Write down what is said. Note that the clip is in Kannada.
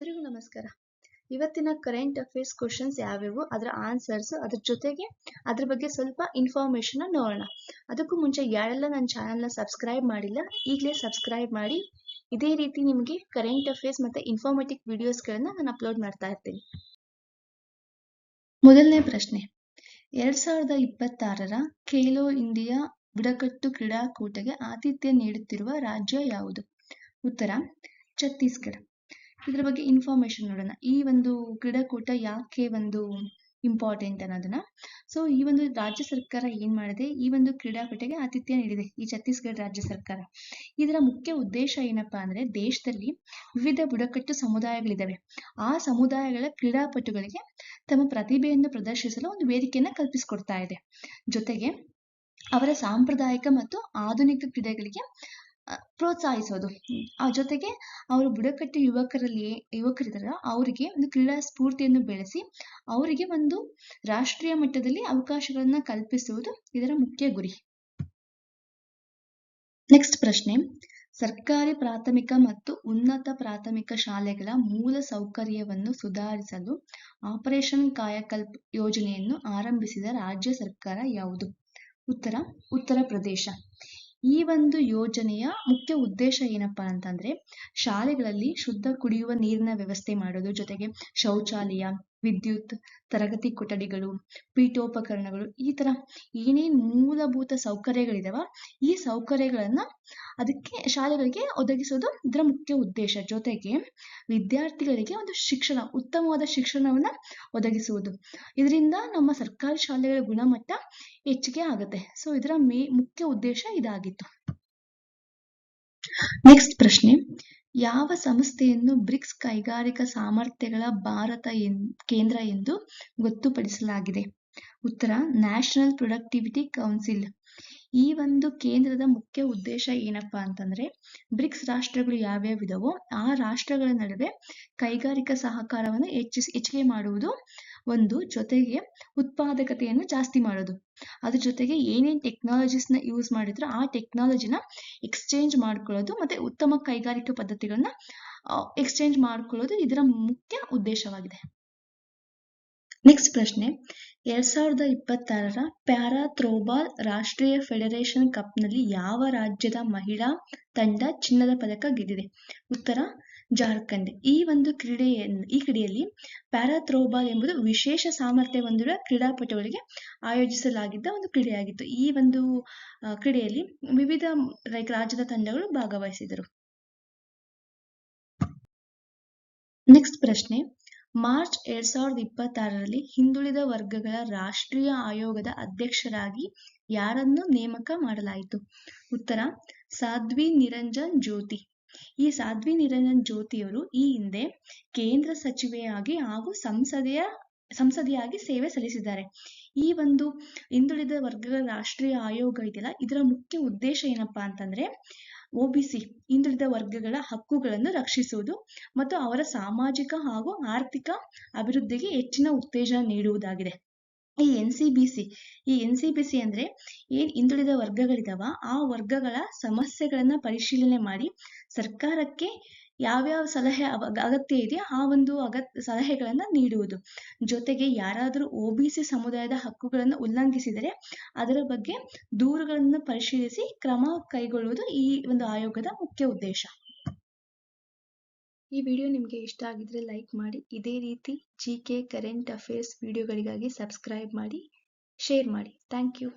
ಎಲ್ಲರಿಗೂ ನಮಸ್ಕಾರ. ಇವತ್ತಿನ ಕರೆಂಟ್ ಅಫೇರ್ಸ್ ಕ್ವಶನ್ಸ್ ಯಾವ್ಯಾವು, ಅದರ ಆನ್ಸರ್ಸ್, ಅದ್ರ ಜೊತೆಗೆ ಅದ್ರ ಬಗ್ಗೆ ಸ್ವಲ್ಪ ಇನ್ಫಾರ್ಮೇಶನ್ ನೋಡೋಣ. ಅದಕ್ಕೂ ಮುಂಚೆ ಯಾರೆಲ್ಲ ನನ್ನ ಚಾನಲ್ನ ಸಬ್ಸ್ಕ್ರೈಬ್ ಮಾಡಿಲ್ಲ, ಈಗಲೇ ಸಬ್ಸ್ಕ್ರೈಬ್ ಮಾಡಿ. ಇದೇ ರೀತಿ ನಿಮಗೆ ಕರೆಂಟ್ ಅಫೇರ್ಸ್ ಮತ್ತೆ ಇನ್ಫಾರ್ಮೇಟಿವ್ ವಿಡಿಯೋಸ್ಗಳನ್ನ ನಾನು ಅಪ್ಲೋಡ್ ಮಾಡ್ತಾ ಇರ್ತೀನಿ. ಮೊದಲನೇ ಪ್ರಶ್ನೆ, 2026ರ ಖೇಲೋ ಇಂಡಿಯಾ ಬುಡಕಟ್ಟು ಕ್ರೀಡಾಕೂಟಕ್ಕೆ ಆತಿಥ್ಯ ನೀಡುತ್ತಿರುವ ರಾಜ್ಯ ಯಾವುದು? ಉತ್ತರ ಛತ್ತೀಸ್ಗಢ. ಇದರ ಬಗ್ಗೆ ಇನ್ಫಾರ್ಮೇಶನ್ ನೋಡೋಣ. ಈ ಒಂದು ಕ್ರೀಡಾಕೂಟ ಯಾಕೆ ಒಂದು ಇಂಪಾರ್ಟೆಂಟ್ ಅನ್ನೋದನ್ನ. ಸೊ ಈ ಒಂದು ರಾಜ್ಯ ಸರ್ಕಾರ ಏನ್ ಮಾಡಿದೆ, ಈ ಒಂದು ಕ್ರೀಡಾಕೂಟಕ್ಕೆ ಆತಿಥ್ಯ ನೀಡಿದೆ ಈ ಛತ್ತೀಸ್ಗಢ ರಾಜ್ಯ ಸರ್ಕಾರ. ಇದರ ಮುಖ್ಯ ಉದ್ದೇಶ ಏನಪ್ಪಾ ಅಂದ್ರೆ, ದೇಶದಲ್ಲಿ ವಿವಿಧ ಬುಡಕಟ್ಟು ಸಮುದಾಯಗಳಿದಾವೆ. ಆ ಸಮುದಾಯಗಳ ಕ್ರೀಡಾಪಟುಗಳಿಗೆ ತಮ್ಮ ಪ್ರತಿಭೆಯನ್ನು ಪ್ರದರ್ಶಿಸಲು ಒಂದು ವೇದಿಕೆಯನ್ನ ಕಲ್ಪಿಸಿಕೊಡ್ತಾ ಇದೆ. ಜೊತೆಗೆ ಅವರ ಸಾಂಪ್ರದಾಯಿಕ ಮತ್ತು ಆಧುನಿಕ ಕ್ರೀಡೆಗಳಿಗೆ ಪ್ರೋತ್ಸಾಹಿಸೋದು. ಆ ಜೊತೆಗೆ ಅವರು ಬುಡಕಟ್ಟು ಯುವಕರಿದಾರ ಅವರಿಗೆ ಒಂದು ಕ್ರೀಡಾ ಸ್ಫೂರ್ತಿಯನ್ನು ಬೆಳೆಸಿ ಅವರಿಗೆ ಒಂದು ರಾಷ್ಟ್ರೀಯ ಮಟ್ಟದಲ್ಲಿ ಅವಕಾಶಗಳನ್ನ ಕಲ್ಪಿಸುವುದು ಇದರ ಮುಖ್ಯ ಗುರಿ. ನೆಕ್ಸ್ಟ್ ಪ್ರಶ್ನೆ, ಸರ್ಕಾರಿ ಪ್ರಾಥಮಿಕ ಮತ್ತು ಉನ್ನತ ಪ್ರಾಥಮಿಕ ಶಾಲೆಗಳ ಮೂಲ ಸೌಕರ್ಯವನ್ನು ಸುಧಾರಿಸಲು ಆಪರೇಷನ್ ಕಾಯಕಲ್ಪ್ ಯೋಜನೆಯನ್ನು ಆರಂಭಿಸಿದ ರಾಜ್ಯ ಸರ್ಕಾರ ಯಾವುದು? ಉತ್ತರ ಪ್ರದೇಶ. ಈ ಒಂದು ಯೋಜನೆಯ ಮುಖ್ಯ ಉದ್ದೇಶ ಏನಪ್ಪಾ ಅಂತಂದ್ರೆ, ಶಾಲೆಗಳಲ್ಲಿ ಶುದ್ಧ ಕುಡಿಯುವ ನೀರಿನ ವ್ಯವಸ್ಥೆ ಮಾಡೋದು, ಜೊತೆಗೆ ಶೌಚಾಲಯ, ವಿದ್ಯುತ್, ತರಗತಿ ಕೊಠಡಿಗಳು, ಪೀಠೋಪಕರಣಗಳು, ಈ ತರ ಏನೇನ್ ಮೂಲಭೂತ ಸೌಕರ್ಯಗಳಿದಾವ ಈ ಸೌಕರ್ಯಗಳನ್ನ ಅದಕ್ಕೆ ಶಾಲೆಗಳಿಗೆ ಒದಗಿಸೋದು ಇದರ ಮುಖ್ಯ ಉದ್ದೇಶ. ಜೊತೆಗೆ ವಿದ್ಯಾರ್ಥಿಗಳಿಗೆ ಒಂದು ಉತ್ತಮವಾದ ಶಿಕ್ಷಣವನ್ನ ಒದಗಿಸುವುದು. ಇದರಿಂದ ನಮ್ಮ ಸರ್ಕಾರಿ ಶಾಲೆಗಳ ಗುಣಮಟ್ಟ ಹೆಚ್ಚಿಗೆ ಆಗುತ್ತೆ. ಸೊ ಇದರ ಮುಖ್ಯ ಉದ್ದೇಶ ಇದಾಗಿತ್ತು. ನೆಕ್ಸ್ಟ್ ಪ್ರಶ್ನೆ, ಯಾವ ಸಂಸ್ಥೆಯನ್ನು ಬ್ರಿಕ್ಸ್ ಕೈಗಾರಿಕಾ ಸಾಮರ್ಥ್ಯಗಳ ಭಾರತ ಕೇಂದ್ರ ಎಂದು ಗೊತ್ತುಪಡಿಸಲಾಗಿದೆ? ಉತ್ತರ ನ್ಯಾಷನಲ್ ಪ್ರೊಡಕ್ಟಿವಿಟಿ ಕೌನ್ಸಿಲ್. ಈ ಒಂದು ಕೇಂದ್ರದ ಮುಖ್ಯ ಉದ್ದೇಶ ಏನಪ್ಪಾ ಅಂತಂದ್ರೆ, ಬ್ರಿಕ್ಸ್ ರಾಷ್ಟ್ರಗಳು ಯಾವ್ಯಾವಿದಾವೋ ಆ ರಾಷ್ಟ್ರಗಳ ನಡುವೆ ಕೈಗಾರಿಕಾ ಸಹಕಾರವನ್ನು ಹೆಚ್ಚಿಗೆ ಮಾಡುವುದು ಒಂದು, ಜೊತೆಗೆ ಉತ್ಪಾದಕತೆಯನ್ನು ಜಾಸ್ತಿ ಮಾಡೋದು, ಅದ್ರ ಜೊತೆಗೆ ಏನೇನ್ ಟೆಕ್ನಾಲಜೀಸ್ನ ಯೂಸ್ ಮಾಡಿದ್ರು ಆ ಟೆಕ್ನಾಲಜಿನ ಎಕ್ಸ್ಚೇಂಜ್ ಮಾಡ್ಕೊಳ್ಳೋದು, ಮತ್ತೆ ಉತ್ತಮ ಕೈಗಾರಿಕಾ ಪದ್ಧತಿಗಳನ್ನ ಎಕ್ಸ್ಚೇಂಜ್ ಮಾಡ್ಕೊಳ್ಳೋದು ಇದರ ಮುಖ್ಯ ಉದ್ದೇಶವಾಗಿದೆ. ನೆಕ್ಸ್ಟ್ ಪ್ರಶ್ನೆ, 2026ರ ಪ್ಯಾರಾ ಥ್ರೋಬಾಲ್ ರಾಷ್ಟ್ರೀಯ ಫೆಡರೇಷನ್ ಕಪ್ನಲ್ಲಿ ಯಾವ ರಾಜ್ಯದ ಮಹಿಳಾ ತಂಡ ಚಿನ್ನದ ಪದಕ ಗೆದ್ದಿದೆ? ಉತ್ತರ ಜಾರ್ಖಂಡ್. ಈ ಒಂದು ಕ್ರೀಡೆಯಲ್ಲಿ ಪ್ಯಾರಾ ಥ್ರೋಬಾಲ್ ಎಂಬುದು ವಿಶೇಷ ಸಾಮರ್ಥ್ಯ ಹೊಂದಿರುವ ಕ್ರೀಡಾಪಟುಗಳಿಗೆ ಆಯೋಜಿಸಲಾಗಿದ್ದ ಒಂದು ಕ್ರೀಡೆಯಾಗಿತ್ತು. ಈ ಒಂದು ಕ್ರೀಡೆಯಲ್ಲಿ ವಿವಿಧ ರಾಜ್ಯದ ತಂಡಗಳು ಭಾಗವಹಿಸಿದರು. ನೆಕ್ಸ್ಟ್ ಪ್ರಶ್ನೆ, ಮಾರ್ಚ್ 2026ರಲ್ಲಿ ಹಿಂದುಳಿದ ವರ್ಗಗಳ ರಾಷ್ಟ್ರೀಯ ಆಯೋಗದ ಅಧ್ಯಕ್ಷರಾಗಿ ಯಾರನ್ನು ನೇಮಕ ಮಾಡಲಾಯಿತು? ಉತ್ತರ ಸಾಧ್ವಿ ನಿರಂಜನ್ ಜ್ಯೋತಿ. ಈ ಸಾಧ್ವಿ ನಿರಂಜನ್ ಜ್ಯೋತಿಯವರು ಈ ಹಿಂದೆ ಕೇಂದ್ರ ಸಚಿವೆಯಾಗಿ ಹಾಗೂ ಸಂಸದೆಯಾಗಿ ಸೇವೆ ಸಲ್ಲಿಸಿದ್ದಾರೆ. ಈ ಒಂದು ಹಿಂದುಳಿದ ವರ್ಗಗಳ ರಾಷ್ಟ್ರೀಯ ಆಯೋಗ ಇದೆಯಲ್ಲ, ಇದರ ಮುಖ್ಯ ಉದ್ದೇಶ ಏನಪ್ಪಾ ಅಂತಂದ್ರೆ, OBC ಹಿಂದುಳಿದ ವರ್ಗಗಳ ಹಕ್ಕುಗಳನ್ನು ರಕ್ಷಿಸುವುದು ಮತ್ತು ಅವರ ಸಾಮಾಜಿಕ ಹಾಗೂ ಆರ್ಥಿಕ ಅಭಿವೃದ್ಧಿಗೆ ಹೆಚ್ಚಿನ ಉತ್ತೇಜನ ನೀಡುವುದಾಗಿದೆ. ಈ NCBC ಅಂದ್ರೆ ಏನ್ ಹಿಂದುಳಿದ ವರ್ಗಗಳಿದಾವ ಆ ವರ್ಗಗಳ ಸಮಸ್ಯೆಗಳನ್ನ ಪರಿಶೀಲನೆ ಮಾಡಿ ಸರ್ಕಾರಕ್ಕೆ ಯಾವ್ಯಾವ ಸಲಹೆ ಅಗತ್ಯ ಇದೆ ಆ ಒಂದು ಸಲಹೆಗಳನ್ನ ನೀಡುವುದು. ಜೊತೆಗೆ ಯಾರಾದರೂ OBC ಸಮುದಾಯದ ಹಕ್ಕುಗಳನ್ನು ಉಲ್ಲಂಘಿಸಿದರೆ ಅದರ ಬಗ್ಗೆ ದೂರುಗಳನ್ನು ಪರಿಶೀಲಿಸಿ ಕ್ರಮ ಕೈಗೊಳ್ಳುವುದು ಈ ಒಂದು ಆಯೋಗದ ಮುಖ್ಯ ಉದ್ದೇಶ. ಈ ವಿಡಿಯೋ ನಿಮಗೆ ಇಷ್ಟ ಆಗಿದ್ರೆ ಲೈಕ್ ಮಾಡಿ. ಇದೇ ರೀತಿ GK ಕರೆಂಟ್ ಅಫೇರ್ಸ್ ವಿಡಿಯೋಗಳಿಗಾಗಿ ಸಬ್ಸ್ಕ್ರೈಬ್ ಮಾಡಿ, ಶೇರ್ ಮಾಡಿ. Thank you.